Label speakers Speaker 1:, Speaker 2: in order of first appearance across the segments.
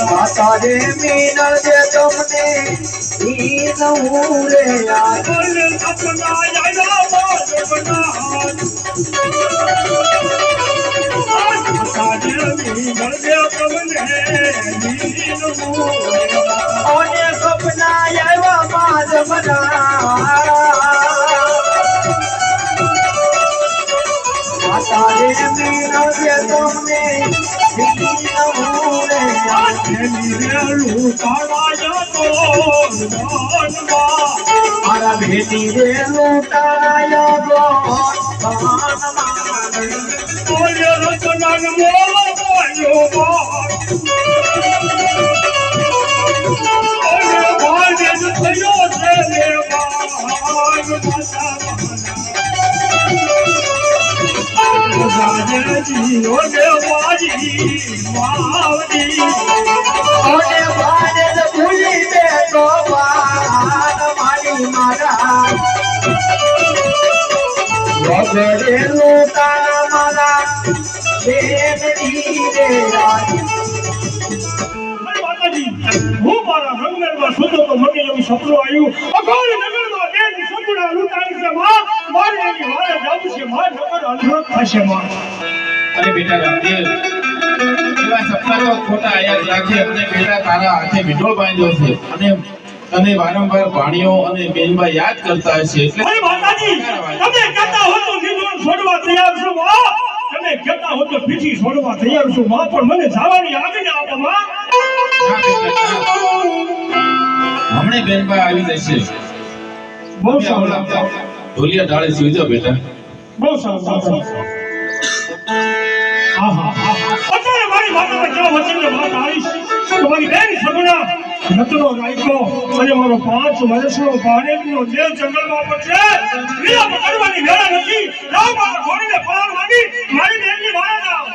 Speaker 1: માતા રે મીનળ દે તમને દીનું રે સપના આવ્યા માજ તારે મીનળ દે તમને દીનું મારા ભેટી રે લૂંટાયો ભૂલી બેઠો મારી મારા વગડેલું તારા મારા
Speaker 2: હું મારા રંગમેલમાં સુતો તો મને એવું સપનું આવ્યું અઘોર નગરમાં બેન સપના લૂંટાઈ છે માં મારી એની વારે જાવું છે માં નગર અંધો થશે માં
Speaker 3: અરે બેટા રામદેવ એવા સપના તો ખોટા આયા રાખે અને બેટા તારા હાથે વિડોળ બાંધ્યો છે અને તને વારંવાર ભાણીઓ અને બેનબા યાદ કરતા હશે એટલે
Speaker 2: અરે માતાજી તમે કહેતા હો તો વિડોળ છોડવા તૈયાર છો માં તમે કહેતા હો તો પીછી છોડવા તૈયાર છો માં પણ મને જવાની આજ્ઞા આપો માં
Speaker 3: હમણે બેનબા આવી જશે
Speaker 2: બહુ સારું
Speaker 3: ઢોલિયા ડાળે સુઈ જાઓ બેટા
Speaker 2: બહુ સારું અત્યારે મારી વાતમાં કેવા વચનને વાત આવીશ તમારી બેન સગુણા નતનો રાયકો અને મારો 5 વર્ષનો ભાણેજનો દેવ જંગલમાં પડશે લીલા પકડવાની વેળા નથી રામ મારા ઘોડીને પરાર માંગી મારી બેનની વાળા જાઓ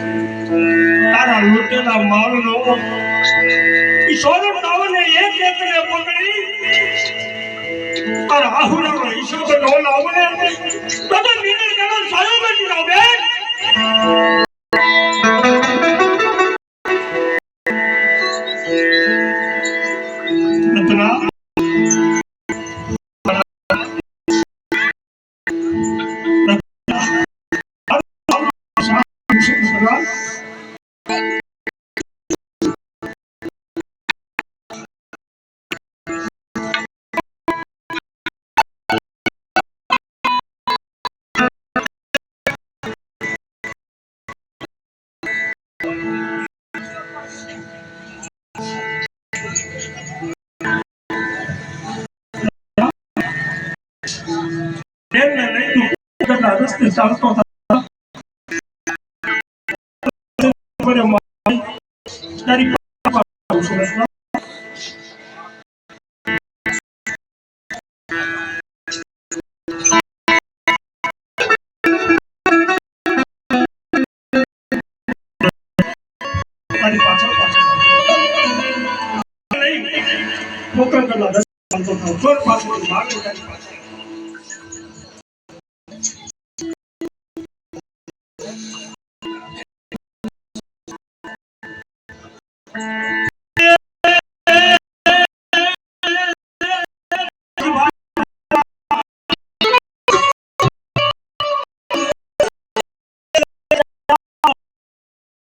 Speaker 2: તારા લૂંટેલા માલનો ઈશ્વર નાવને એક એકને પકડી તારા આહુરાનો હિસાબ નો લાવને તો નીકળ ગયો સાયો બેટી નો બેન નતના બેનને લઈ તું રસ્તે ચાલતો હતા તારી તારી પાછળ લઈ પોકર કરલા દસ ચાલતો થાવ ચોર પાસેથી ભાગે તારી પાછળ